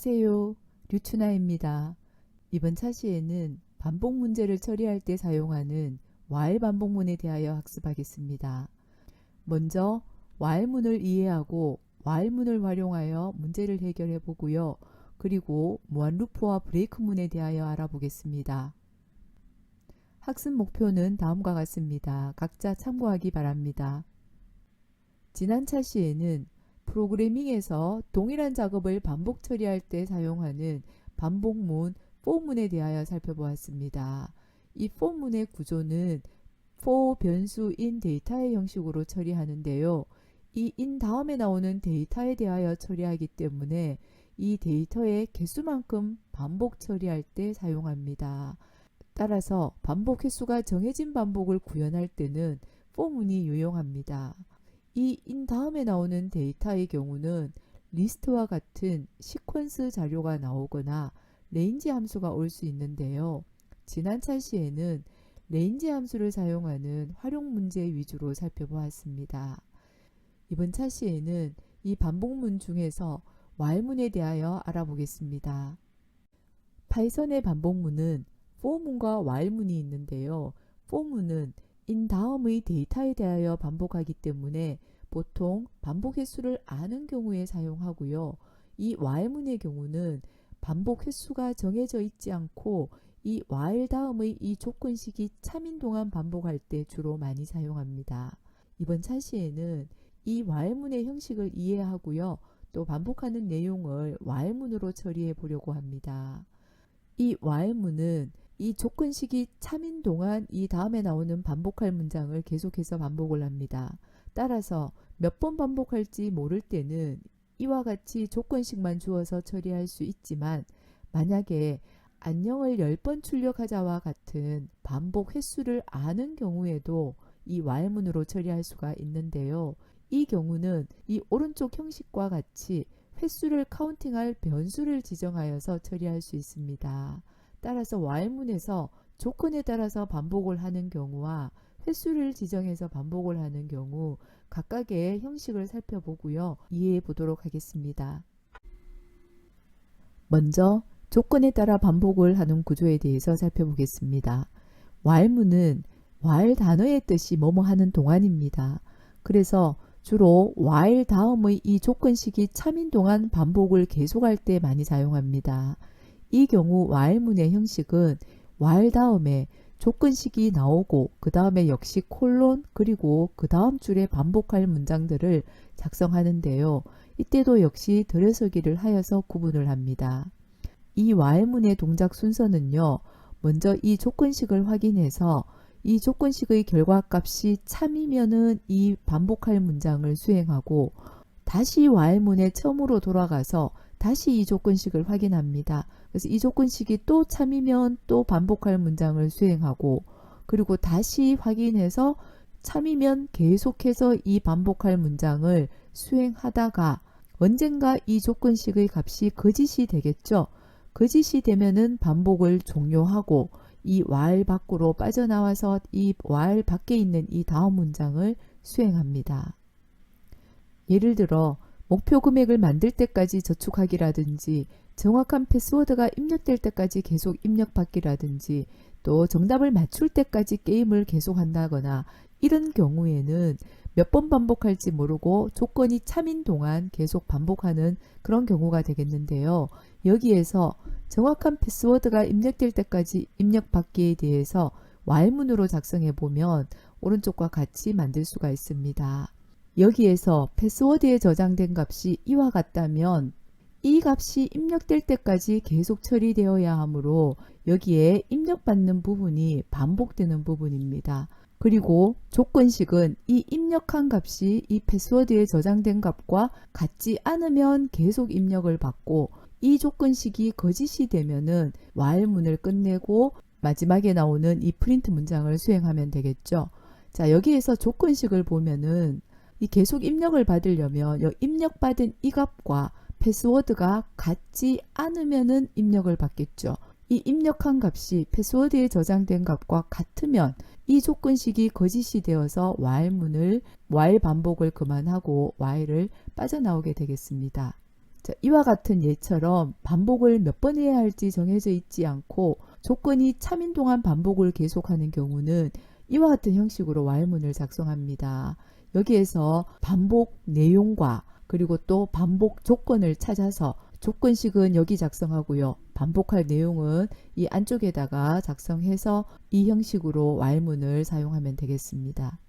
안녕하세요. 류춘아입니다. 이번 차시에는 반복 문제를 처리할 때 사용하는 while 반복문에 대하여 학습하겠습니다. 먼저 while문을 이해하고 while문을 활용하여 문제를 해결해 보고요. 그리고 무한루프와 브레이크문에 대하여 알아보겠습니다. 학습 목표는 다음과 같습니다. 각자 참고하기 바랍니다. 지난 차시에는 프로그래밍에서 동일한 작업을 반복 처리할 때 사용하는 반복문 for문에 대하여 살펴보았습니다. 이 for문의 구조는 for 변수 in 데이터의 형식으로 처리하는데요. 이 in 다음에 나오는 데이터에 대하여 처리하기 때문에 이 데이터의 개수만큼 반복 처리할 때 사용합니다. 따라서 반복 횟수가 정해진 반복을 구현할 때는 for문이 유용합니다. 이 in 다음에 나오는 데이터의 경우는 리스트와 같은 시퀀스 자료가 나오거나 레인지 함수가 올 수 있는데요. 지난 차시에는 레인지 함수를 사용하는 활용 문제 위주로 살펴보았습니다. 이번 차시에는 이 반복문 중에서 while문에 대하여 알아보겠습니다. 파이썬의 반복문은 for문과 while문이 있는데요. for문은 in 다음의 데이터에 대하여 반복하기 때문에 보통 반복 횟수를 아는 경우에 사용하고요. 이 while문의 경우는 반복 횟수가 정해져 있지 않고 이 while 다음의 이 조건식이 참인 동안 반복할 때 주로 많이 사용합니다. 이번 차시에는 이 while문의 형식을 이해하고요. 또 반복하는 내용을 while문으로 처리해 보려고 합니다. 이 while문은 이 조건식이 참인 동안 이 다음에 나오는 반복할 문장을 계속해서 반복을 합니다. 따라서 몇 번 반복할지 모를 때는 이와 같이 조건식만 주어서 처리할 수 있지만 만약에 안녕을 10번 출력하자와 같은 반복 횟수를 아는 경우에도 이 while문으로 처리할 수가 있는데요. 이 경우는 이 오른쪽 형식과 같이 횟수를 카운팅할 변수를 지정하여서 처리할 수 있습니다. 따라서 while문에서 조건에 따라서 반복을 하는 경우와 횟수를 지정해서 반복을 하는 경우 각각의 형식을 살펴보고요. 이해해 보도록 하겠습니다. 먼저 조건에 따라 반복을 하는 구조에 대해서 살펴보겠습니다. while문은 while 단어의 뜻이 뭐뭐 하는 동안입니다. 그래서 주로 while 다음의 이 조건식이 참인 동안 반복을 계속할 때 많이 사용합니다. 이 경우 while문의 형식은 while 다음에 조건식이 나오고 그 다음에 역시 콜론 그리고 그 다음 줄에 반복할 문장들을 작성하는데요. 이때도 역시 들여서기를 하여서 구분을 합니다. 이 while문의 동작 순서는요. 먼저 이 조건식을 확인해서 이 조건식의 결과값이 참이면은 이 반복할 문장을 수행하고 다시 while문의 처음으로 돌아가서 다시 이 조건식을 확인합니다. 그래서 이 조건식이 또 참이면 또 반복할 문장을 수행하고 그리고 다시 확인해서 참이면 계속해서 이 반복할 문장을 수행하다가 언젠가 이 조건식의 값이 거짓이 되겠죠. 거짓이 되면은 반복을 종료하고 이 while 밖으로 빠져나와서 이 while 밖에 있는 이 다음 문장을 수행합니다. 예를 들어 목표 금액을 만들 때까지 저축하기라든지 정확한 패스워드가 입력될 때까지 계속 입력받기라든지 또 정답을 맞출 때까지 게임을 계속한다거나 이런 경우에는 몇 번 반복할지 모르고 조건이 참인 동안 계속 반복하는 그런 경우가 되겠는데요. 여기에서 정확한 패스워드가 입력될 때까지 입력받기에 대해서 while문으로 작성해 보면 오른쪽과 같이 만들 수가 있습니다. 여기에서 패스워드에 저장된 값이 이와 같다면 이 값이 입력될 때까지 계속 처리되어야 하므로 여기에 입력받는 부분이 반복되는 부분입니다. 그리고 조건식은 이 입력한 값이 이 패스워드에 저장된 값과 같지 않으면 계속 입력을 받고 이 조건식이 거짓이 되면은 while문을 끝내고 마지막에 나오는 이 프린트 문장을 수행하면 되겠죠. 자, 여기에서 조건식을 보면은 이 계속 입력을 받으려면 입력받은 이 값과 패스워드가 같지 않으면은 입력을 받겠죠. 이 입력한 값이 패스워드에 저장된 값과 같으면 이 조건식이 거짓이 되어서 while 반복을 그만하고 while을 빠져나오게 되겠습니다. 자, 이와 같은 예처럼 반복을 몇 번 해야 할지 정해져 있지 않고 조건이 참인 동안 반복을 계속하는 경우는 이와 같은 형식으로 while문을 작성합니다. 여기에서 반복 내용과 그리고 또 반복 조건을 찾아서 조건식은 여기 작성하고요. 반복할 내용은 이 안쪽에다가 작성해서 이 형식으로 while문을 사용하면 되겠습니다.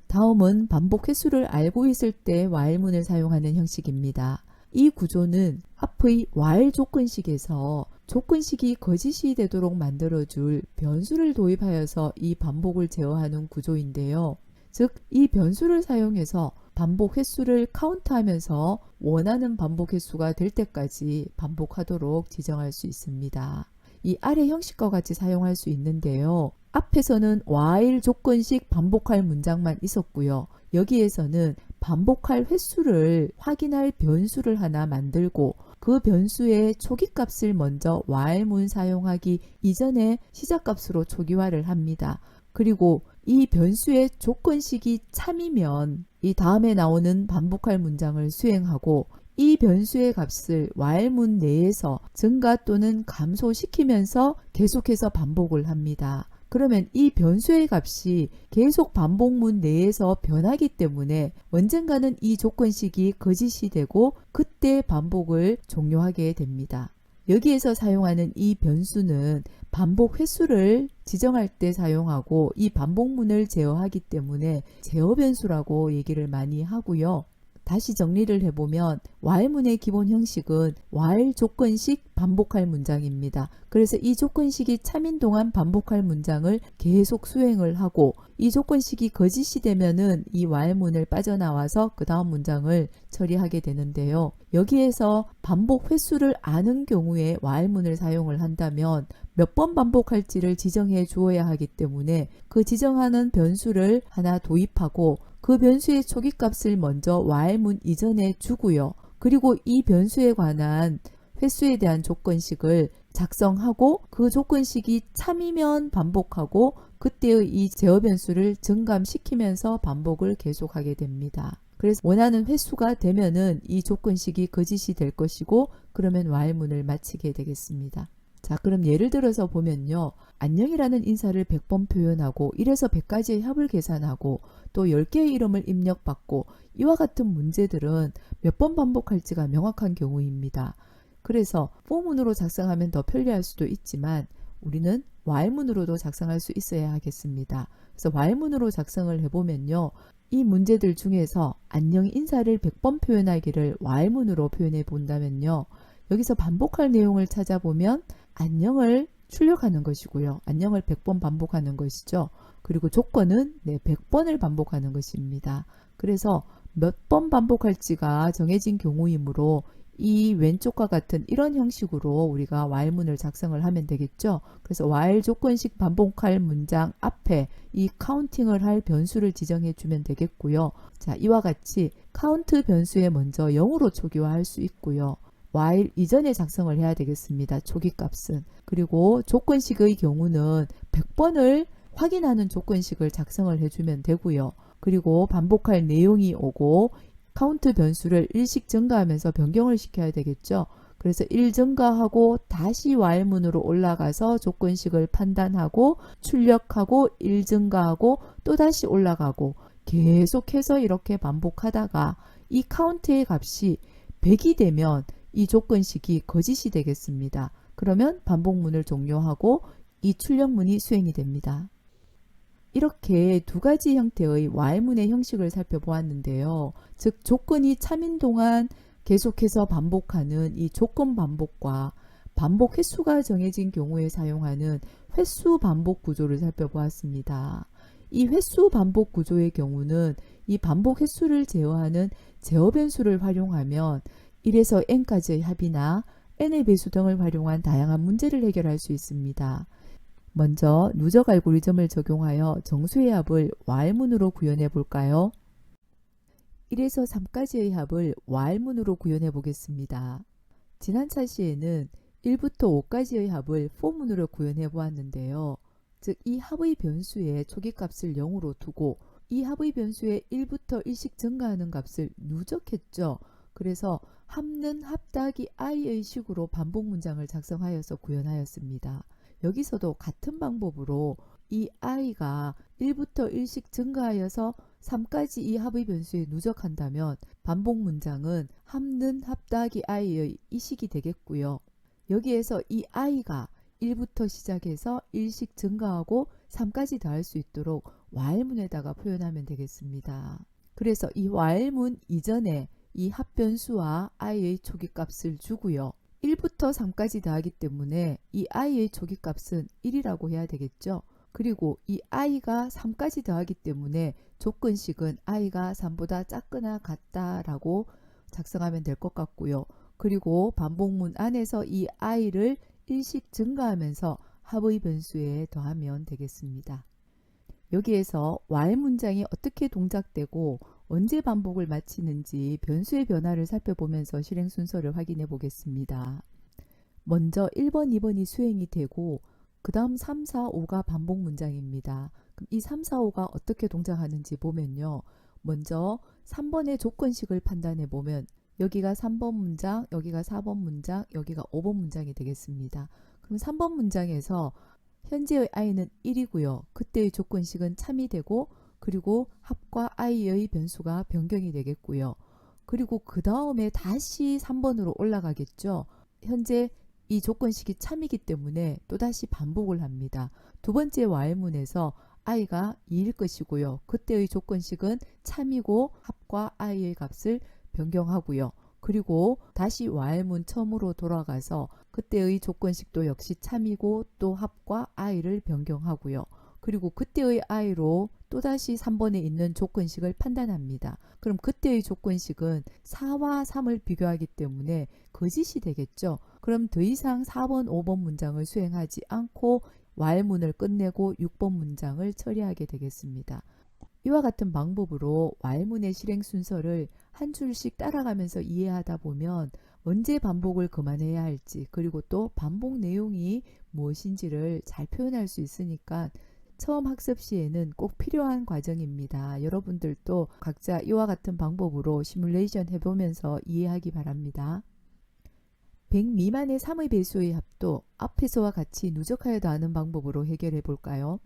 다음은 반복 횟수를 알고 있을 때 while문을 사용하는 형식입니다. 이 구조는 앞의 while 조건식에서 조건식이 거짓이 되도록 만들어줄 변수를 도입하여서 이 반복을 제어하는 구조인데요. 즉, 이 변수를 사용해서 반복 횟수를 카운트하면서 원하는 반복 횟수가 될 때까지 반복하도록 지정할 수 있습니다. 이 아래 형식과 같이 사용할 수 있는데요. 앞에서는 while 조건식 반복할 문장만 있었고요. 여기에서는 반복할 횟수를 확인할 변수를 하나 만들고 그 변수의 초기값을 먼저 while문 사용하기 이전에 시작값으로 초기화를 합니다. 그리고 이 변수의 조건식이 참이면 이 다음에 나오는 반복할 문장을 수행하고 이 변수의 값을 while문 내에서 증가 또는 감소시키면서 계속해서 반복을 합니다. 그러면 이 변수의 값이 계속 반복문 내에서 변하기 때문에 언젠가는 이 조건식이 거짓이 되고 그때 반복을 종료하게 됩니다. 여기에서 사용하는 이 변수는 반복 횟수를 지정할 때 사용하고 이 반복문을 제어하기 때문에 제어 변수라고 얘기를 많이 하고요. 다시 정리를 해보면 while문의 기본 형식은 while 조건식 반복할 문장입니다. 그래서 이 조건식이 참인 동안 반복할 문장을 계속 수행을 하고 이 조건식이 거짓이 되면은 이 while문을 빠져나와서 그 다음 문장을 처리하게 되는데요. 여기에서 반복 횟수를 아는 경우에 while문을 사용을 한다면 몇 번 반복할지를 지정해 주어야 하기 때문에 그 지정하는 변수를 하나 도입하고 그 변수의 초기값을 먼저 while문 이전에 주고요. 그리고 이 변수에 관한 횟수에 대한 조건식을 작성하고 그 조건식이 참이면 반복하고 그때의 이 제어 변수를 증감시키면서 반복을 계속하게 됩니다. 그래서 원하는 횟수가 되면은 이 조건식이 거짓이 될 것이고 그러면 while문을 마치게 되겠습니다. 자, 그럼 예를 들어서 보면요. 안녕이라는 인사를 100번 표현하고 1에서 100까지의 합을 계산하고 또 10개의 이름을 입력받고 이와 같은 문제들은 몇 번 반복할지가 명확한 경우입니다. 그래서 for문으로 작성하면 더 편리할 수도 있지만 우리는 while문으로도 작성할 수 있어야 하겠습니다. 그래서 while문으로 작성을 해보면요. 이 문제들 중에서 안녕 인사를 100번 표현하기를 while문으로 표현해 본다면요. 여기서 반복할 내용을 찾아보면 안녕을 출력하는 것이고요. 안녕을 100번 반복하는 것이죠. 그리고 조건은 100번을 반복하는 것입니다. 그래서 몇 번 반복할지가 정해진 경우이므로 이 왼쪽과 같은 이런 형식으로 우리가 while문을 작성을 하면 되겠죠. 그래서 while 조건식 반복할 문장 앞에 이 카운팅을 할 변수를 지정해 주면 되겠고요. 자, 이와 같이 카운트 변수에 먼저 0으로 초기화할 수 있고요. while 이전에 작성을 해야 되겠습니다. 초기값은. 그리고 조건식의 경우는 100번을 확인하는 조건식을 작성을 해주면 되고요. 그리고 반복할 내용이 오고 카운트 변수를 1씩 증가하면서 변경을 시켜야 되겠죠. 그래서 1 증가하고 다시 while문으로 올라가서 조건식을 판단하고 출력하고 1 증가하고 또 다시 올라가고 계속해서 이렇게 반복하다가 이 카운트의 값이 100이 되면 이 조건식이 거짓이 되겠습니다. 그러면 반복문을 종료하고 이 출력문이 수행이 됩니다. 이렇게 두 가지 형태의 while문의 형식을 살펴보았는데요. 즉 조건이 참인 동안 계속해서 반복하는 이 조건 반복과 반복 횟수가 정해진 경우에 사용하는 횟수 반복 구조를 살펴보았습니다. 이 횟수 반복 구조의 경우는 이 반복 횟수를 제어하는 제어 변수를 활용하면 1에서 n까지의 합이나 n의 배수 등을 활용한 다양한 문제를 해결할 수 있습니다. 먼저 누적 알고리즘을 적용하여 정수의 합을 while문으로 구현해 볼까요? 1에서 3까지의 합을 while문으로 구현해 보겠습니다. 지난 차시에는 1부터 5까지의 합을 for문으로 구현해 보았는데요. 즉 이 합의 변수의 초기값을 0으로 두고 이 합의 변수의 1부터 1씩 증가하는 값을 누적했죠. 그래서 합는 합다기 i의 식으로 반복 문장을 작성하여서 구현하였습니다. 여기서도 같은 방법으로 이 i가 1부터 1씩 증가하여서 3까지 이 합의 변수에 누적한다면 반복 문장은 합는 합다기 i의 이 식이 되겠고요. 여기에서 이 i가 1부터 시작해서 1씩 증가하고 3까지 더할 수 있도록 while문에다가 표현하면 되겠습니다. 그래서 이 while문 이전에 이 합변수와 i의 초기값을 주고요. 1부터 3까지 더하기 때문에 이 i의 초기값은 1이라고 해야 되겠죠. 그리고 이 i가 3까지 더하기 때문에 조건식은 i가 3보다 작거나 같다라고 작성하면 될 것 같고요. 그리고 반복문 안에서 이 i를 1씩 증가하면서 합의 변수에 더하면 되겠습니다. 여기에서 while 문장이 어떻게 동작되고 언제 반복을 마치는지 변수의 변화를 살펴보면서 실행 순서를 확인해 보겠습니다. 먼저 1번, 2번이 수행이 되고 그 다음 3, 4, 5가 반복 문장입니다. 그럼 이 3, 4, 5가 어떻게 동작하는지 보면요. 먼저 3번의 조건식을 판단해 보면 여기가 3번 문장, 여기가 4번 문장, 여기가 5번 문장이 되겠습니다. 그럼 3번 문장에서 현재의 i는 1이고요. 그때의 조건식은 참이 되고 그리고 합과 i의 변수가 변경이 되겠고요. 그리고 그 다음에 다시 3번으로 올라가겠죠. 현재 이 조건식이 참이기 때문에 또다시 반복을 합니다. 두 번째 while문에서 i가 2일 것이고요. 그때의 조건식은 참이고 합과 i의 값을 변경하고요. 그리고 다시 while문 처음으로 돌아가서 그때의 조건식도 역시 참이고 또 합과 i를 변경하고요. 그리고 그때의 i로 또다시 3번에 있는 조건식을 판단합니다. 그럼 그때의 조건식은 4와 3을 비교하기 때문에 거짓이 되겠죠. 그럼 더 이상 4번, 5번 문장을 수행하지 않고 while문을 끝내고 6번 문장을 처리하게 되겠습니다. 이와 같은 방법으로 while문의 실행 순서를 한 줄씩 따라가면서 이해하다 보면 언제 반복을 그만해야 할지 그리고 또 반복 내용이 무엇인지를 잘 표현할 수 있으니까 처음 학습 시에는 꼭 필요한 과정입니다. 여러분들도 각자 이와 같은 방법으로 시뮬레이션 해보면서 이해하기 바랍니다. 100 미만의 3의 배수의 합도 앞에서와 같이 누적하여 더하는 방법으로 해결해 볼까요?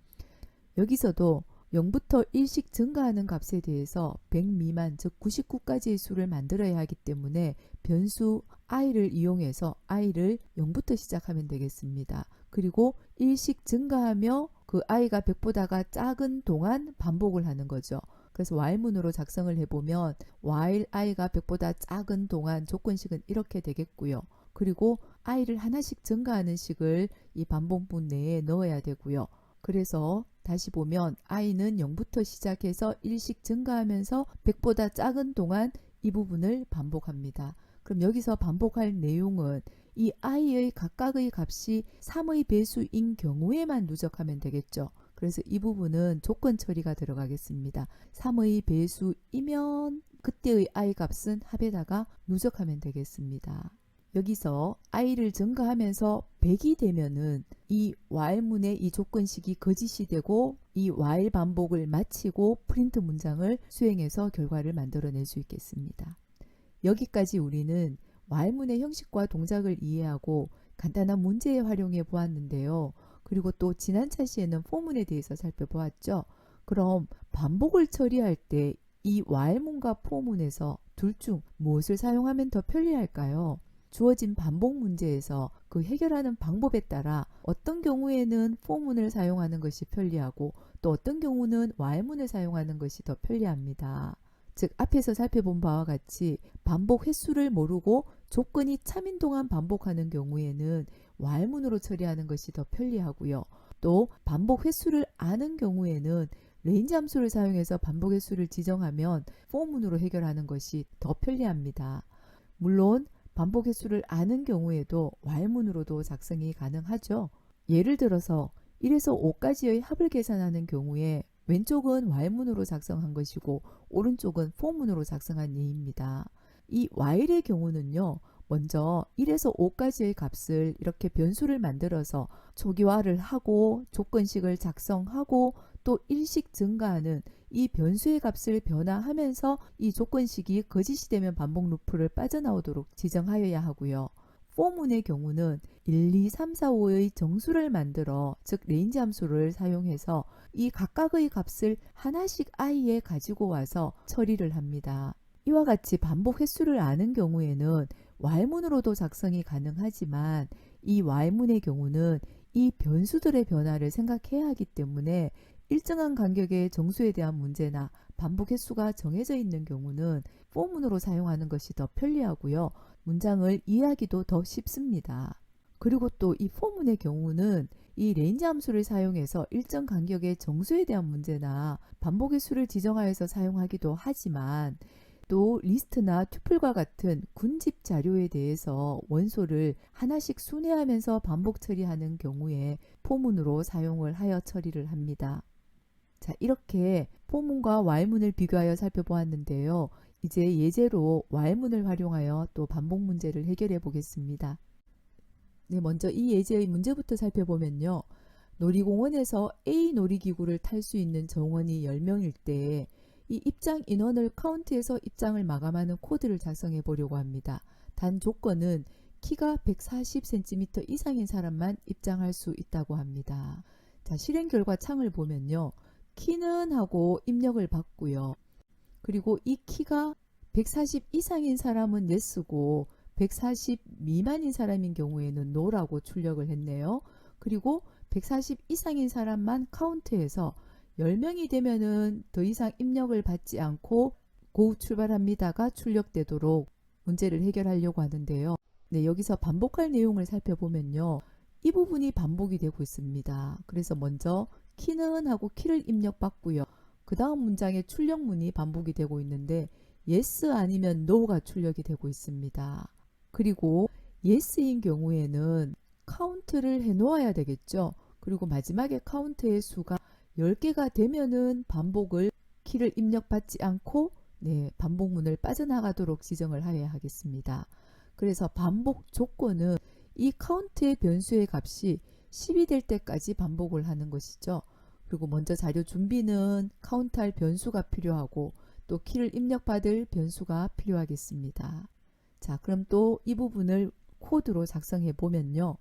여기서도 0부터 1씩 증가하는 값에 대해서 100 미만 즉 99까지의 수를 만들어야 하기 때문에 변수 i를 이용해서 i를 0부터 시작하면 되겠습니다. 그리고 1씩 증가하며 그 i가 100보다가 작은 동안 반복을 하는 거죠. 그래서 while문으로 작성을 해보면 while i가 100보다 작은 동안 조건식은 이렇게 되겠고요. 그리고 i를 하나씩 증가하는 식을 이 반복문 내에 넣어야 되고요. 그래서 다시 보면 i는 0부터 시작해서 1씩 증가하면서 100보다 작은 동안 이 부분을 반복합니다. 그럼 여기서 반복할 내용은 이 i의 각각의 값이 3의 배수인 경우에만 누적하면 되겠죠. 그래서 이 부분은 조건 처리가 들어가겠습니다. 3의 배수이면 그때의 i 값은 합에다가 누적하면 되겠습니다. 여기서 i를 증가하면서 100이 되면은 이 while문의 이 조건식이 거짓이 되고 이 while 반복을 마치고 프린트 문장을 수행해서 결과를 만들어낼 수 있겠습니다. 여기까지 우리는 while문의 형식과 동작을 이해하고 간단한 문제에 활용해 보았는데요. 그리고 또 지난 차시에는 for문에 대해서 살펴보았죠. 그럼 반복을 처리할 때 이 while문과 for문에서 둘 중 무엇을 사용하면 더 편리할까요? 주어진 반복 문제에서 그 해결하는 방법에 따라 어떤 경우에는 for문을 사용하는 것이 편리하고 또 어떤 경우는 while문을 사용하는 것이 더 편리합니다. 즉 앞에서 살펴본 바와 같이 반복 횟수를 모르고 조건이 참인 동안 반복하는 경우에는 while문으로 처리하는 것이 더 편리하고요. 또 반복 횟수를 아는 경우에는 레인지 함수를 사용해서 반복 횟수를 지정하면 for문으로 해결하는 것이 더 편리합니다. 물론 반복 횟수를 아는 경우에도 while문으로도 작성이 가능하죠. 예를 들어서 1에서 5까지의 합을 계산하는 경우에 왼쪽은 while문으로 작성한 것이고 오른쪽은 for문으로 작성한 예입니다. 이 while의 경우는요. 먼저 1에서 5까지의 값을 이렇게 변수를 만들어서 초기화를 하고 조건식을 작성하고 또 일씩 증가하는 이 변수의 값을 변화하면서 이 조건식이 거짓이 되면 반복 루프를 빠져나오도록 지정하여야 하고요. for문의 경우는 1, 2, 3, 4, 5의 정수를 만들어 즉 레인지 함수를 사용해서 이 각각의 값을 하나씩 i에 가지고 와서 처리를 합니다. 이와 같이 반복 횟수를 아는 경우에는 while문으로도 작성이 가능하지만 이 while문의 경우는 이 변수들의 변화를 생각해야 하기 때문에 일정한 간격의 정수에 대한 문제나 반복 횟수가 정해져 있는 경우는 for문으로 사용하는 것이 더 편리하고요. 문장을 이해하기도 더 쉽습니다. 그리고 또 이 for문의 경우는 이 range 함수를 사용해서 일정 간격의 정수에 대한 문제나 반복 횟수를 지정하여서 사용하기도 하지만 또 리스트나 튜플과 같은 군집 자료에 대해서 원소를 하나씩 순회하면서 반복 처리하는 경우에 포문으로 사용을 하여 처리를 합니다. 자, 이렇게 포문과 while문을 비교하여 살펴보았는데요. 이제 예제로 while문을 활용하여 또 반복 문제를 해결해 보겠습니다. 네, 먼저 이 예제의 문제부터 살펴보면요. 놀이공원에서 A 놀이기구를 탈 수 있는 정원이 10명일 때 이 입장 인원을 카운트해서 입장을 마감하는 코드를 작성해 보려고 합니다. 단 조건은 키가 140cm 이상인 사람만 입장할 수 있다고 합니다. 자, 실행 결과 창을 보면요. 키는 하고 입력을 받고요. 그리고 이 키가 140 이상인 사람은 yes고 140 미만인 사람인 경우에는 no라고 출력을 했네요. 그리고 140 이상인 사람만 카운트해서 10명이 되면은 더 이상 입력을 받지 않고 고 출발합니다가 출력되도록 문제를 해결하려고 하는데요. 네, 여기서 반복할 내용을 살펴보면요. 이 부분이 반복이 되고 있습니다. 그래서 먼저 키는 하고 키를 입력받고요. 그 다음 문장의 출력문이 반복이 되고 있는데 yes 아니면 no가 출력이 되고 있습니다. 그리고 yes인 경우에는 카운트를 해 놓아야 되겠죠. 그리고 마지막에 카운트의 수가 10개가 되면은 반복을 키를 입력받지 않고 반복문을 빠져나가도록 지정을 하여야 하겠습니다. 그래서 반복 조건은 이 카운트의 변수의 값이 10이 될 때까지 반복을 하는 것이죠. 그리고 먼저 자료 준비는 카운트할 변수가 필요하고 또 키를 입력받을 변수가 필요하겠습니다. 자, 그럼 또 이 부분을 코드로 작성해 보면요.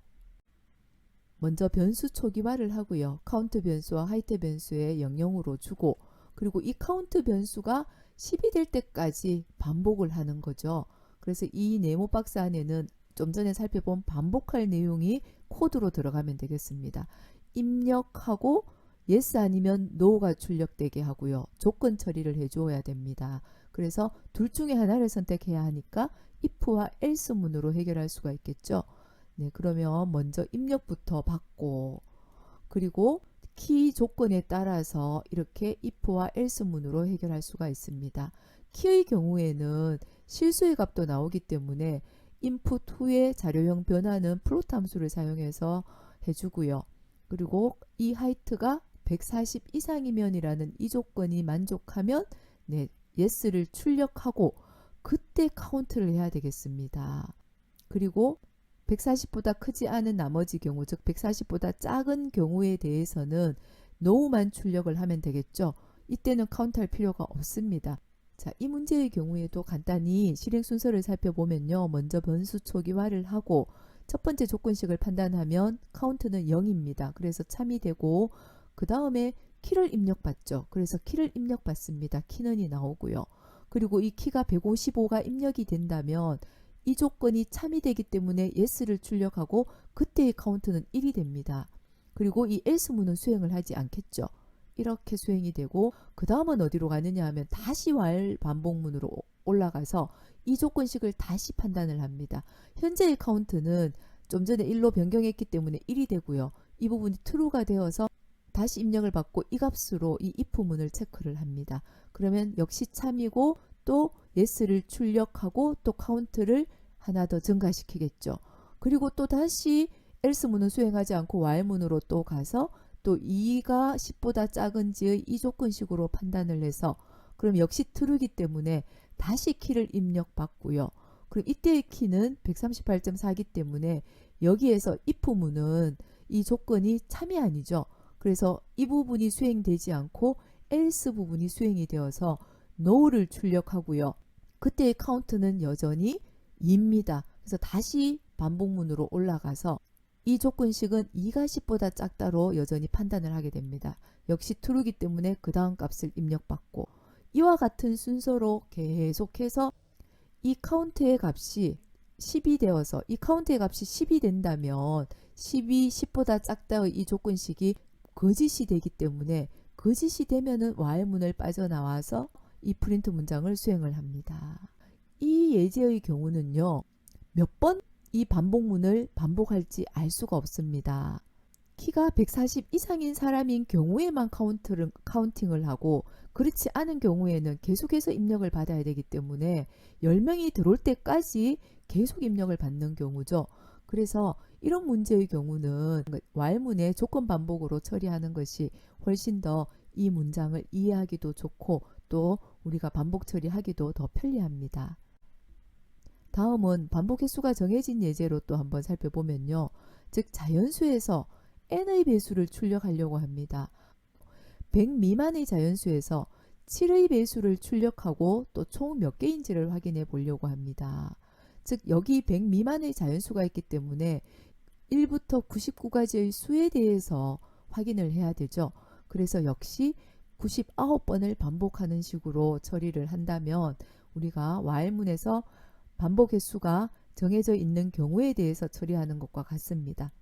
먼저 변수 초기화를 하고요. 카운트 변수와 하이트 변수의 영역으로 주고 그리고 이 카운트 변수가 10이 될 때까지 반복을 하는 거죠. 그래서 이 네모 박스 안에는 좀 전에 살펴본 반복할 내용이 코드로 들어가면 되겠습니다. 입력하고 yes 아니면 no가 출력되게 하고요. 조건 처리를 해줘야 됩니다. 그래서 둘 중에 하나를 선택해야 하니까 if와 else 문으로 해결할 수가 있겠죠. 네, 그러면 먼저 입력부터 받고 그리고 키 조건에 따라서 이렇게 if와 else 문으로 해결할 수가 있습니다. 키의 경우에는 실수의 값도 나오기 때문에 input 후에 자료형 변화는 float 함수를 사용해서 해주고요. 그리고 이 하이트가 140 이상이면이라는 이 조건이 만족하면 yes를 출력하고 그때 카운트를 해야 되겠습니다. 그리고 140보다 크지 않은 나머지 경우, 즉 140보다 작은 경우에 대해서는 no만 출력을 하면 되겠죠. 이때는 카운트할 필요가 없습니다. 자, 이 문제의 경우에도 간단히 실행 순서를 살펴보면요. 먼저 변수 초기화를 하고 첫 번째 조건식을 판단하면 카운트는 0입니다. 그래서 참이 되고 그 다음에 키를 입력받죠. 그래서 키를 입력받습니다. 키는이 나오고요. 그리고 이 키가 155가 입력이 된다면 이 조건이 참이 되기 때문에 yes를 출력하고 그때의 카운트는 1이 됩니다. 그리고 이 else 문은 수행을 하지 않겠죠. 이렇게 수행이 되고 그 다음은 어디로 가느냐 하면 다시 while 반복문으로 올라가서 이 조건식을 다시 판단을 합니다. 현재의 카운트는 좀 전에 1로 변경했기 때문에 1이 되고요. 이 부분이 true가 되어서 다시 입력을 받고 이 값으로 이 if 문을 체크를 합니다. 그러면 역시 참이고 또 yes를 출력하고 또 카운트를 하나 더 증가시키겠죠. 그리고 또 다시 else 문은 수행하지 않고 while 문으로 또 가서 또 2가 10보다 작은지의 이 조건식으로 판단을 해서 그럼 역시 true이기 때문에 다시 키를 입력받고요. 그럼 이때의 키는 138.4이기 때문에 여기에서 if 문은 이 조건이 참이 아니죠. 그래서 이 부분이 수행되지 않고 else 부분이 수행이 되어서 no를 출력하고요. 그때의 카운트는 여전히 2입니다. 그래서 다시 반복문으로 올라가서 이 조건식은 2가 10보다 작다로 여전히 판단을 하게 됩니다. 역시 true이기 때문에 그 다음 값을 입력받고 이와 같은 순서로 계속해서 이 카운트의 값이 10이 되어서 이 카운트의 값이 10이 된다면 10이 10보다 작다의 이 조건식이 거짓이 되기 때문에 거짓이 되면은 while문을 빠져나와서 이 프린트 문장을 수행을 합니다. 이 예제의 경우는요. 몇 번 이 반복문을 반복할지 알 수가 없습니다. 키가 140 이상인 사람인 경우에만 카운팅을 하고 그렇지 않은 경우에는 계속해서 입력을 받아야 되기 때문에 10명이 들어올 때까지 계속 입력을 받는 경우죠. 그래서 이런 문제의 경우는 while문의 조건 반복으로 처리하는 것이 훨씬 더 이 문장을 이해하기도 좋고 또 우리가 반복 처리하기도 더 편리합니다. 다음은 반복 횟수가 정해진 예제로 또 한번 살펴보면요. 즉 자연수에서 n의 배수를 출력하려고 합니다. 100 미만의 자연수에서 7의 배수를 출력하고 또 총 몇 개인지를 확인해 보려고 합니다. 즉 여기 100 미만의 자연수가 있기 때문에 1부터 99까지의 수에 대해서 확인을 해야 되죠. 그래서 역시 99번을 반복하는 식으로 처리를 한다면 우리가 while문에서 반복 횟수가 정해져 있는 경우에 대해서 처리하는 것과 같습니다.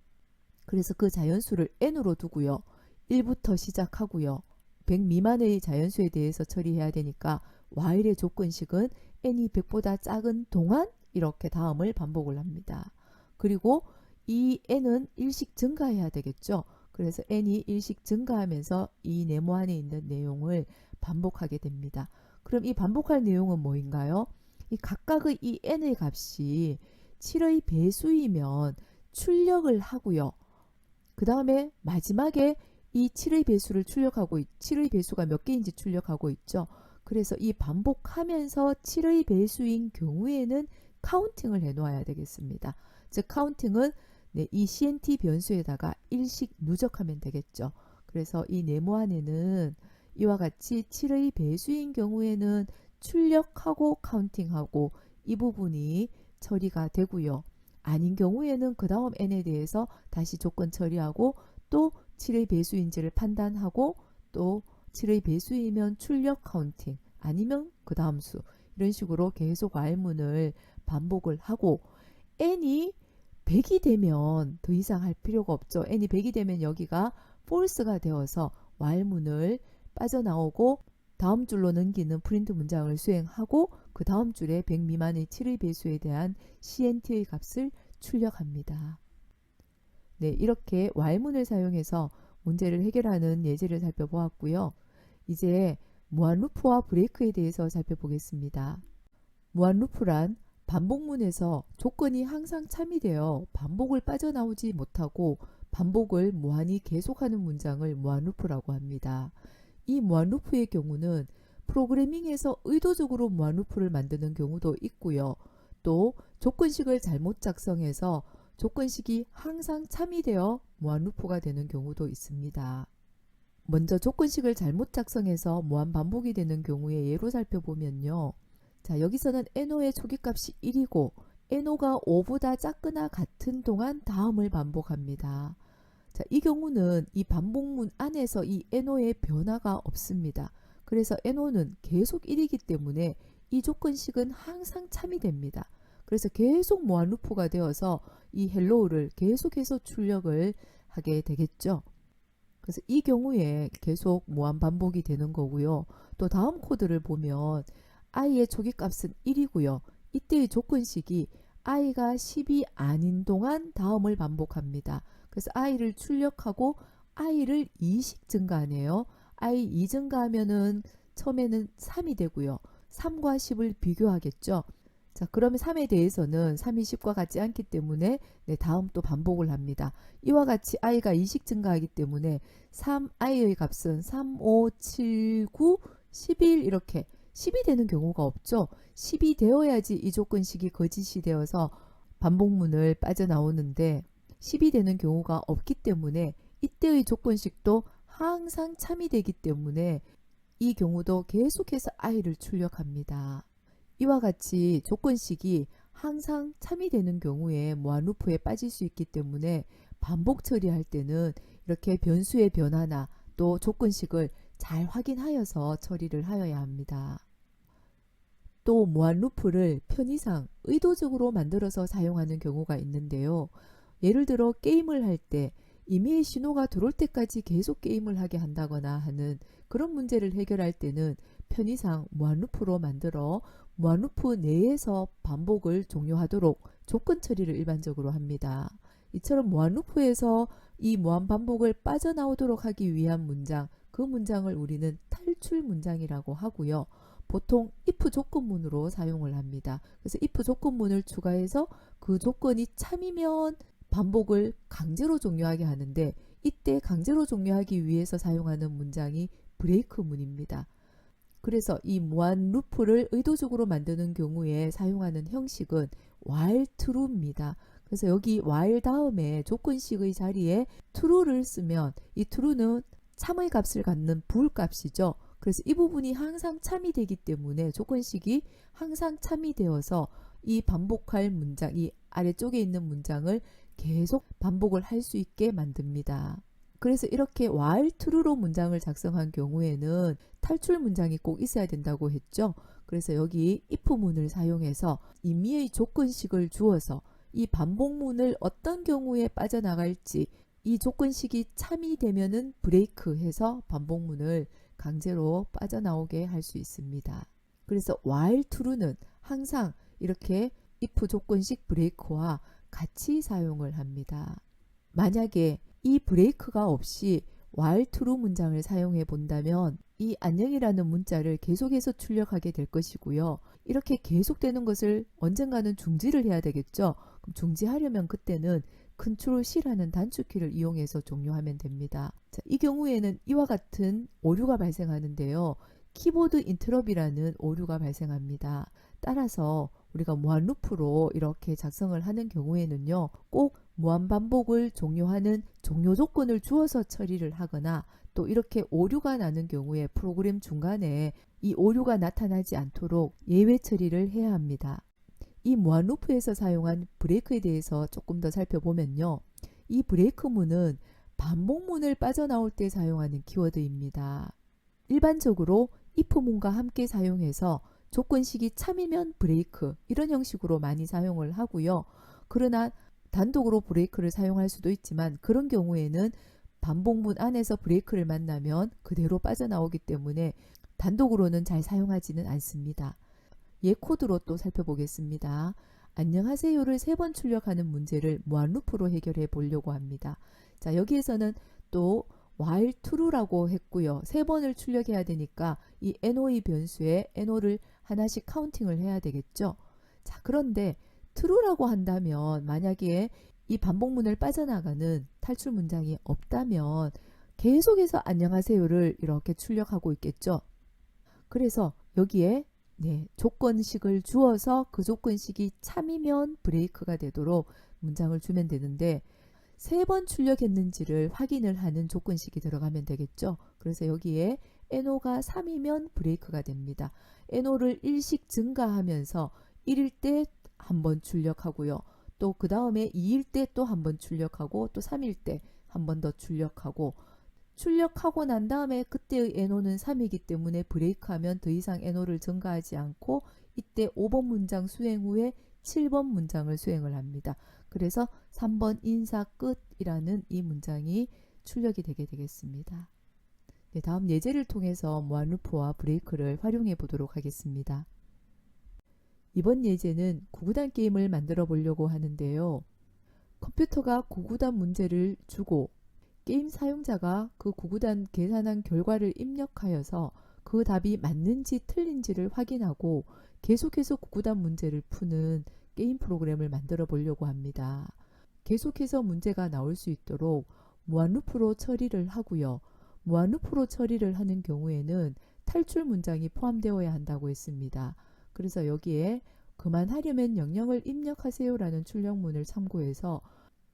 그래서 그 자연수를 n으로 두고요. 1부터 시작하고요. 100 미만의 자연수에 대해서 처리해야 되니까 while의 조건식은 n이 100보다 작은 동안 이렇게 다음을 반복을 합니다. 그리고 이 n은 일씩 증가해야 되겠죠. 그래서 n이 일씩 증가하면서 이 네모 안에 있는 내용을 반복하게 됩니다. 그럼 이 반복할 내용은 뭐인가요? 이 각각의 이 n의 값이 7의 배수이면 출력을 하고요. 그 다음에 마지막에 이 7의 배수를 출력하고 7의 배수가 몇 개인지 출력하고 있죠. 그래서 이 반복하면서 7의 배수인 경우에는 카운팅을 해 놓아야 되겠습니다. 즉 카운팅은 이 CNT 변수에다가 일씩 누적하면 되겠죠. 그래서 이 네모 안에는 이와 같이 7의 배수인 경우에는 출력하고 카운팅하고 이 부분이 처리가 되고요. 아닌 경우에는 그 다음 n에 대해서 다시 조건 처리하고 또 7의 배수인지를 판단하고 또 7의 배수이면 출력 카운팅 아니면 그 다음 수 이런 식으로 계속 while문을 반복을 하고 n이 100이 되면 더 이상 할 필요가 없죠. n이 100이 되면 여기가 false가 되어서 while문을 빠져나오고 다음 줄로 넘기는 프린트 문장을 수행하고 그 다음 줄에 100 미만의 7의 배수에 대한 CNT의 값을 출력합니다. 네, 이렇게 while문을 사용해서 문제를 해결하는 예제를 살펴보았고요. 이제 무한루프와 브레이크에 대해서 살펴보겠습니다. 무한루프란 반복문에서 조건이 항상 참이되어 반복을 빠져나오지 못하고 반복을 무한히 계속하는 문장을 무한루프라고 합니다. 이 무한루프의 경우는 프로그래밍에서 의도적으로 무한루프를 만드는 경우도 있고요. 또 조건식을 잘못 작성해서 조건식이 항상 참이되어 무한루프가 되는 경우도 있습니다. 먼저 조건식을 잘못 작성해서 무한반복이 되는 경우의 예로 살펴보면요. 자, 여기서는 NO의 초기값이 1이고 NO가 5보다 작거나 같은 동안 다음을 반복합니다. 자, 이 경우는 이 반복문 안에서 이 NO의 변화가 없습니다. 그래서 NO는 계속 1이기 때문에 이 조건식은 항상 참이 됩니다. 그래서 계속 무한루프가 되어서 이 헬로우를 계속해서 출력을 하게 되겠죠. 그래서 이 경우에 계속 무한반복이 되는 거고요. 또 다음 코드를 보면 i의 초기값은 1이고요. 이때의 조건식이 i가 10이 아닌 동안 다음을 반복합니다. 그래서 i를 출력하고 i를 2씩 증가하네요. i 2 증가하면은 처음에는 3이 되고요. 3과 10을 비교하겠죠. 자, 그러면 3에 대해서는 3이 10과 같지 않기 때문에 다음 또 반복을 합니다. 이와 같이 i가 2씩 증가하기 때문에 3i의 값은 3, 5, 7, 9, 11 이렇게 10이 되는 경우가 없죠. 10이 되어야지 이 조건식이 거짓이 되어서 반복문을 빠져나오는데 10이 되는 경우가 없기 때문에 이때의 조건식도 항상 참이 되기 때문에 이 경우도 계속해서 i를 출력합니다. 이와 같이 조건식이 항상 참이 되는 경우에 무한루프에 빠질 수 있기 때문에 반복 처리할 때는 이렇게 변수의 변화나 또 조건식을 잘 확인하여서 처리를 하여야 합니다. 또 무한루프를 편의상 의도적으로 만들어서 사용하는 경우가 있는데요. 예를 들어 게임을 할 때 이메일 신호가 들어올 때까지 계속 게임을 하게 한다거나 하는 그런 문제를 해결할 때는 편의상 무한루프로 만들어 무한루프 내에서 반복을 종료하도록 조건 처리를 일반적으로 합니다. 이처럼 무한루프에서 이 무한반복을 빠져나오도록 하기 위한 문장, 그 문장을 우리는 탈출 문장이라고 하고요. 보통 if 조건문으로 사용을 합니다. 그래서 if 조건문을 추가해서 그 조건이 참이면 반복을 강제로 종료하게 하는데, 이때 강제로 종료하기 위해서 사용하는 문장이 브레이크문입니다. 그래서 이 무한 루프를 의도적으로 만드는 경우에 사용하는 형식은 while true입니다. 그래서 여기 while 다음에 조건식의 자리에 true를 쓰면 이 true는 참의 값을 갖는 bool 값이죠. 그래서 이 부분이 항상 참이 되기 때문에 조건식이 항상 참이 되어서 이 반복할 문장, 이 아래쪽에 있는 문장을 계속 반복을 할 수 있게 만듭니다. 그래서 이렇게 while true로 문장을 작성한 경우에는 탈출 문장이 꼭 있어야 된다고 했죠. 그래서 여기 if문을 사용해서 임의의 조건식을 주어서 이 반복문을 어떤 경우에 빠져나갈지, 이 조건식이 참이 되면은 브레이크 해서 반복문을 강제로 빠져나오게 할 수 있습니다. 그래서 while true는 항상 이렇게 if 조건식 브레이크와 같이 사용을 합니다. 만약에 이 브레이크가 없이 while true 문장을 사용해 본다면 이 안녕이라는 문자를 계속해서 출력하게 될 것이고요. 이렇게 계속되는 것을 언젠가는 중지를 해야 되겠죠. 그럼 중지하려면 그때는 Ctrl C라는 단축키를 이용해서 종료하면 됩니다. 자, 이 경우에는 이와 같은 오류가 발생하는데요. 키보드 인터럽이라는 오류가 발생합니다. 따라서 우리가 무한 루프로 이렇게 작성을 하는 경우에는요, 꼭 무한 반복을 종료하는 종료 조건을 주어서 처리를 하거나, 또 이렇게 오류가 나는 경우에 프로그램 중간에 이 오류가 나타나지 않도록 예외 처리를 해야 합니다. 이 무한 루프에서 사용한 브레이크에 대해서 조금 더 살펴보면요, 이 브레이크문은 반복문을 빠져나올 때 사용하는 키워드입니다. 일반적으로 if문과 함께 사용해서 조건식이 참이면 브레이크, 이런 형식으로 많이 사용을 하고요. 그러나 단독으로 브레이크를 사용할 수도 있지만, 그런 경우에는 반복문 안에서 브레이크를 만나면 그대로 빠져나오기 때문에 단독으로는 잘 사용하지는 않습니다. 예 코드로 또 살펴보겠습니다. 안녕하세요를 3번 출력하는 문제를 무한 루프로 해결해 보려고 합니다. 자, 여기에서는 또 while true라고 했고요. 3번을 출력해야 되니까 이 NO의 변수에 NO를 하나씩 카운팅을 해야 되겠죠. 자, 그런데 true라고 한다면 만약에 이 반복문을 빠져나가는 탈출 문장이 없다면 계속해서 안녕하세요를 이렇게 출력하고 있겠죠. 그래서 여기에 조건식을 주어서 그 조건식이 참이면 브레이크가 되도록 문장을 주면 되는데, 3번 출력했는지를 확인을 하는 조건식이 들어가면 되겠죠. 그래서 여기에 NO가 3이면 브레이크가 됩니다. NO를 1씩 증가하면서 1일 때 한 번 출력하고요. 또 그 다음에 2일 때 또 한 번 출력하고, 또 3일 때 한 번 더 출력하고, 출력하고 난 다음에 그때의 NO는 3이기 때문에 브레이크하면 더 이상 NO를 증가하지 않고, 이때 5번 문장 수행 후에 7번 문장을 수행을 합니다. 그래서 3번 인사 끝이라는 이 문장이 출력이 되게 되겠습니다. 네, 다음 예제를 통해서 무한 루프와 브레이크를 활용해 보도록 하겠습니다. 이번 예제는 구구단 게임을 만들어 보려고 하는데요. 컴퓨터가 구구단 문제를 주고 게임 사용자가 그 구구단 계산한 결과를 입력하여서 그 답이 맞는지 틀린지를 확인하고 계속해서 구구단 문제를 푸는 게임 프로그램을 만들어 보려고 합니다. 계속해서 문제가 나올 수 있도록 무한 루프로 처리를 하고요. 무한 루프로 처리를 하는 경우에는 탈출 문장이 포함되어야 한다고 했습니다. 그래서 여기에 그만하려면 영영을 입력하세요 라는 출력문을 참고해서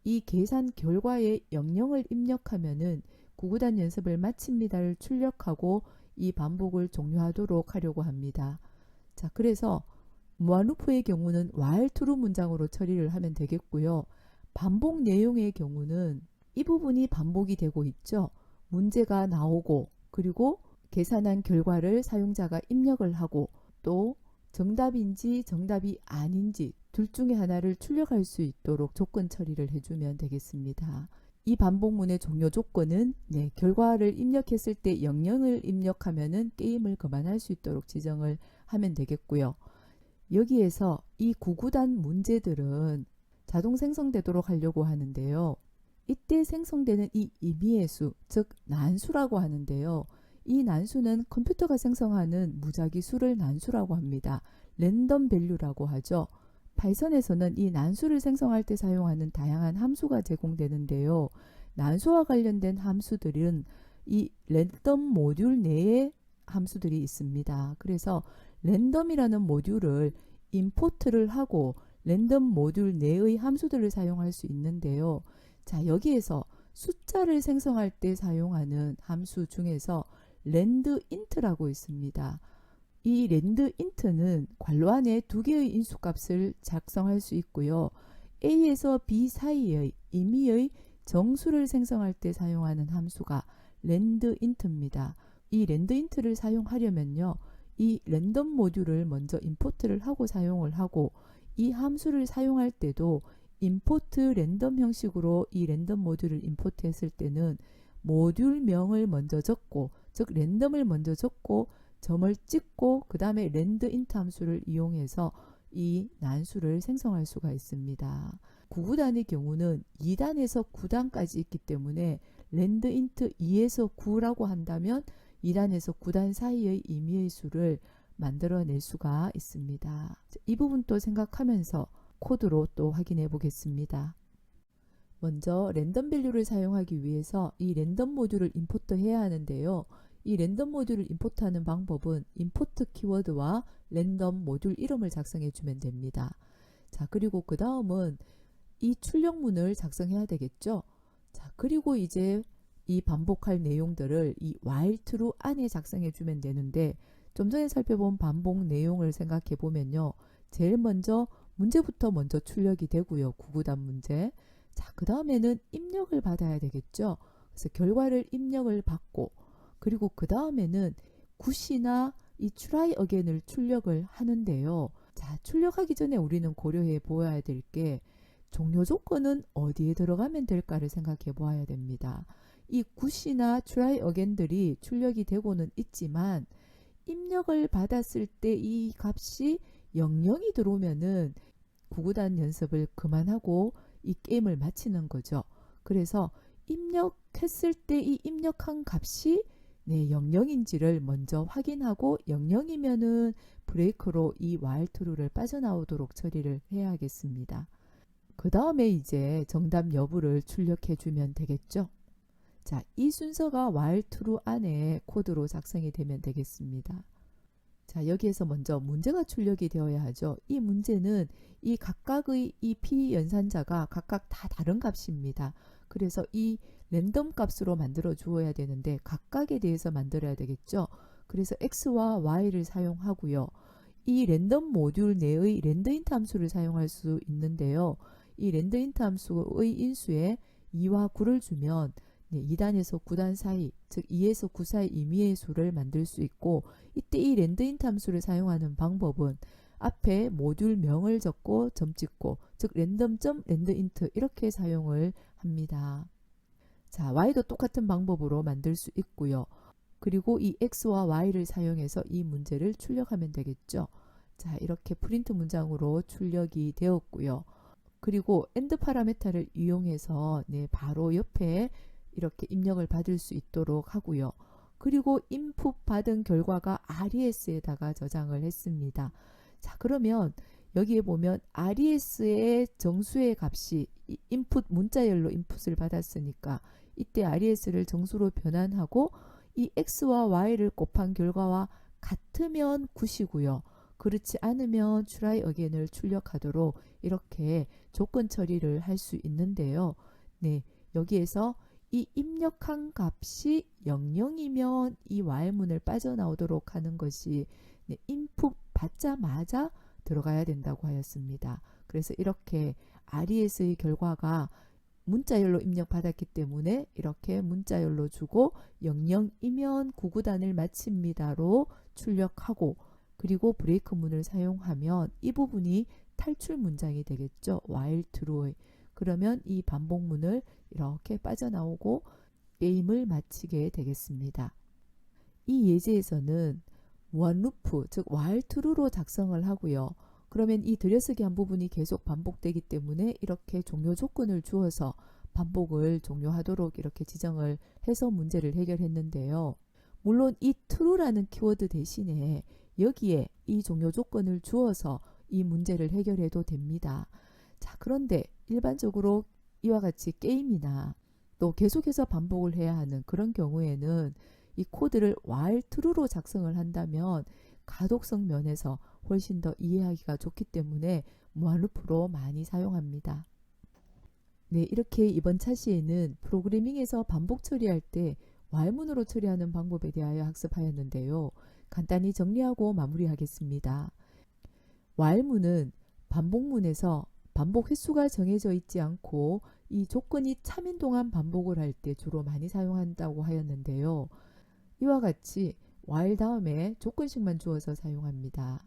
이 계산 결과에 영영을 입력하면은 구구단 연습을 마칩니다를 출력하고 이 반복을 종료하도록 하려고 합니다. 자, 그래서 무한루프의 경우는 while true 문장으로 처리를 하면 되겠고요. 반복 내용의 경우는 이 부분이 반복이 되고 있죠. 문제가 나오고 그리고 계산한 결과를 사용자가 입력을 하고 또 정답인지 정답이 아닌지 둘 중에 하나를 출력할 수 있도록 조건 처리를 해주면 되겠습니다. 이 반복문의 종료 조건은 결과를 입력했을 때 영영을 입력하면은 게임을 그만할 수 있도록 지정을 하면 되겠고요. 여기에서 이 구구단 문제들은 자동 생성되도록 하려고 하는데요. 이때 생성되는 이 임의의 수, 즉 난수라고 하는데요. 이 난수는 컴퓨터가 생성하는 무작위 수를 난수라고 합니다. 랜덤 밸류라고 하죠. 파이썬에서는 이 난수를 생성할 때 사용하는 다양한 함수가 제공되는데요. 난수와 관련된 함수들은 이 랜덤 모듈 내에 함수들이 있습니다. 그래서 랜덤이라는 모듈을 임포트를 하고 랜덤 모듈 내의 함수들을 사용할 수 있는데요. 자, 여기에서 숫자를 생성할 때 사용하는 함수 중에서 랜드인트라고 있습니다. 이 랜드인트는 괄호 안에 두 개의 인수값을 작성할 수 있고요. A에서 B 사이의 임의의 정수를 생성할 때 사용하는 함수가 랜드인트입니다. 이 랜드인트를 사용하려면요. 이 랜덤 모듈을 먼저 임포트를 하고 사용을 하고 이 함수를 사용할 때도 임포트 랜덤 형식으로 이 랜덤 모듈을 임포트 했을 때는 모듈명을 먼저 적고 즉 랜덤을 먼저 적고 점을 찍고 그 다음에 랜드인트 함수를 이용해서 이 난수를 생성할 수가 있습니다. 9구단의 경우는 2단에서 9단까지 있기 때문에 랜드인트 2에서 9라고 한다면 2단에서 9단 사이의 임의의 수를 만들어낼 수가 있습니다. 이 부분도 생각하면서 코드로 또 확인해 보겠습니다. 먼저 랜덤 밸류를 사용하기 위해서 이 랜덤 모듈을 임포트 해야 하는데요. 이 랜덤 모듈을 임포트하는 방법은 임포트 키워드와 랜덤 모듈 이름을 작성해 주면 됩니다. 자, 그리고 그 다음은 이 출력문을 작성해야 되겠죠. 자, 그리고 이제 이 반복할 내용들을 이 while true 안에 작성해 주면 되는데 좀 전에 살펴본 반복 내용을 생각해 보면요. 제일 먼저 문제부터 먼저 출력이 되고요. 9구단 문제. 자, 그 다음에는 입력을 받아야 되겠죠. 그래서 결과를 입력을 받고 그리고 그 다음에는 굿이나 이 try again을 출력을 하는데요. 자, 출력하기 전에 우리는 고려해 보아야 될 게 종료 조건은 어디에 들어가면 될까를 생각해 보아야 됩니다. 이 굿이나 try again들이 출력이 되고는 있지만 입력을 받았을 때 이 값이 00이 들어오면은 9구단 연습을 그만하고 이 게임을 마치는 거죠. 그래서 입력했을 때 이 입력한 값이 00인지를 먼저 확인하고 00이면은 브레이크로 이 while true를 빠져나오도록 처리를 해야겠습니다. 그 다음에 이제 정답 여부를 출력해 주면 되겠죠. 자, 이 순서가 while true 안에 코드로 작성이 되면 되겠습니다. 자, 여기에서 먼저 문제가 출력이 되어야 하죠. 이 문제는 이 각각의 이 p 연산자가 각각 다 다른 값입니다. 그래서 이 랜덤 값으로 만들어 주어야 되는데 각각에 대해서 만들어야 되겠죠. 그래서 x와 y를 사용하고요. 이 랜덤 모듈 내의 랜드인트 함수를 사용할 수 있는데요. 이 랜드인트 함수의 인수에 2와 9를 주면 2단에서 9단 사이, 즉 2에서 9 사이 임의의 수를 만들 수 있고 이때 이 랜드인트 함수를 사용하는 방법은 앞에 모듈명을 적고 점 찍고 즉 랜덤.랜드인트 이렇게 사용을 합니다. 자, y도 똑같은 방법으로 만들 수 있고요. 그리고 이 x와 y를 사용해서 이 문제를 출력하면 되겠죠. 자, 이렇게 프린트 문장으로 출력이 되었고요. 그리고 엔드 파라메타를 이용해서 바로 옆에 이렇게 입력을 받을 수 있도록 하고요. 그리고 인풋 받은 결과가 RES에다가 저장을 했습니다. 자, 그러면 여기에 보면 RES의 정수의 값이 인풋 문자열로 인풋을 받았으니까 이때 RES를 정수로 변환하고 이 X와 Y를 곱한 결과와 같으면 9이고요. 그렇지 않으면 try again을 출력하도록 이렇게 조건 처리를 할 수 있는데요. 네, 여기에서 이 입력한 값이 00이면 이 while문을 빠져나오도록 하는 것이 네, input 받자마자 들어가야 된다고 하였습니다. 그래서 이렇게 RES의 결과가 문자열로 입력받았기 때문에 이렇게 문자열로 주고 00이면 구구단을 마칩니다로 출력하고 그리고 브레이크 문을 사용하면 이 부분이 탈출 문장이 되겠죠. while true의. 그러면 이 반복문을 이렇게 빠져나오고 게임을 마치게 되겠습니다. 이 예제에서는 무한 루프, 즉 while true로 작성을 하고요. 그러면 이 들여쓰기 한 부분이 계속 반복되기 때문에 이렇게 종료 조건을 주어서 반복을 종료하도록 이렇게 지정을 해서 문제를 해결했는데요. 물론 이 true라는 키워드 대신에 여기에 이 종료 조건을 주어서 이 문제를 해결해도 됩니다. 자, 그런데 일반적으로 이와 같이 게임이나 또 계속해서 반복을 해야 하는 그런 경우에는 이 코드를 while true로 작성을 한다면 가독성 면에서 훨씬 더 이해하기가 좋기 때문에 무한루프로 많이 사용합니다. 네, 이렇게 이번 차시에는 프로그래밍에서 반복 처리할 때 while문으로 처리하는 방법에 대하여 학습하였는데요. 간단히 정리하고 마무리하겠습니다. while문은 반복문에서 반복 횟수가 정해져 있지 않고 이 조건이 참인 동안 반복을 할 때 주로 많이 사용한다고 하였는데요. 이와 같이 while 다음에 조건식만 주어서 사용합니다.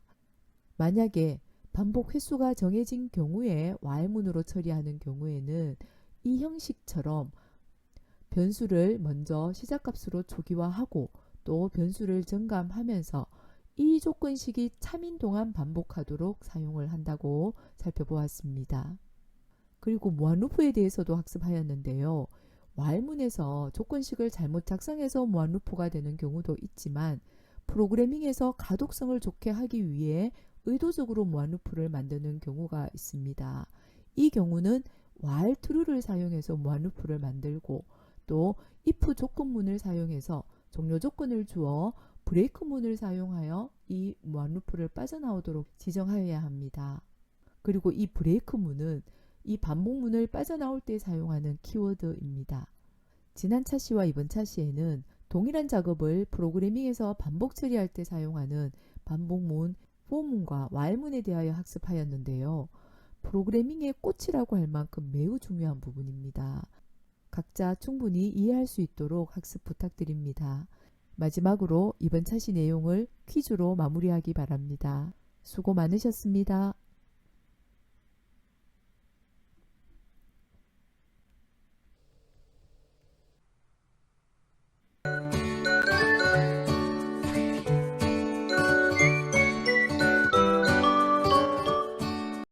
만약에 반복 횟수가 정해진 경우에 while문으로 처리하는 경우에는 이 형식처럼 변수를 먼저 시작값으로 초기화하고 또 변수를 정감하면서 이 조건식이 참인 동안 반복하도록 사용을 한다고 살펴보았습니다. 그리고 무한루프에 대해서도 학습하였는데요. while문에서 조건식을 잘못 작성해서 무한루프가 되는 경우도 있지만 프로그래밍에서 가독성을 좋게 하기 위해 의도적으로 무한루프를 만드는 경우가 있습니다. 이 경우는 while true를 사용해서 무한루프를 만들고 또 if 조건문을 사용해서 종료 조건을 주어 브레이크문을 사용하여 이 무한루프를 빠져나오도록 지정하여야 합니다. 그리고 이 브레이크문은 이 반복문을 빠져나올 때 사용하는 키워드입니다. 지난 차시와 이번 차시에는 동일한 작업을 프로그래밍에서 반복 처리할 때 사용하는 반복문, for문과 while문에 대하여 학습하였는데요. 프로그래밍의 꽃이라고 할 만큼 매우 중요한 부분입니다. 각자 충분히 이해할 수 있도록 학습 부탁드립니다. 마지막으로 이번 차시 내용을 퀴즈로 마무리하기 바랍니다. 수고 많으셨습니다.